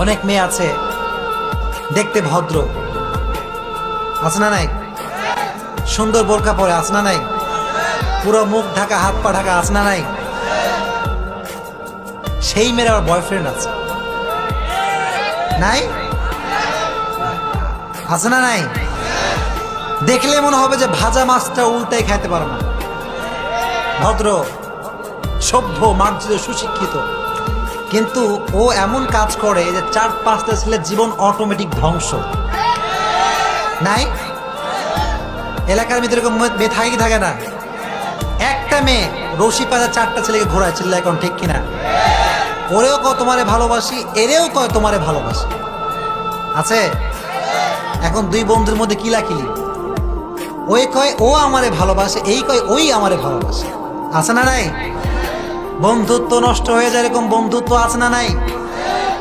অনেক মেয়ে আছে দেখতে ভদ্র, আছে না নাই? সুন্দর বোরকা পরে, আছে না নাই? পুরো মুখ ঢাকা, হাত পা ঢাকা, আছে না নাই? সেই মেয়ের আমার বয়ফ্রেন্ড আছে, নাই? আছে না নাই? দেখলে মনে হবে যে ভাজা মাছটা উল্টাই খাইতে পারে না। ভদ্র, সভ্য, মার্জিত, সুশিক্ষিত, কিন্তু ও এমন কাজ করে যে 4-5টা ছেলের জীবন অটোমেটিক ধ্বংস। নাই? এলাকার ভিতরে এরকম মেয়ে থাকে কি থাকে না? একটা মেয়ে রশি পাতা 4টা ছেলেকে ঘোরায়, চিল্লা এখন ঠিক কিনা? ওরেও কয় তোমারে ভালোবাসি, এরেও কয় তোমারে ভালোবাসি। আছে? এখন দুই বন্ধুর মধ্যে কিলাকিলি, ওই কয় ও আমারে ভালোবাসে, এই কয় ওই আমারে ভালোবাসে। আছে না নাই? বন্ধুত্ব নষ্ট হয়ে যায়, এরকম বন্ধুত্ব আছে না নাই?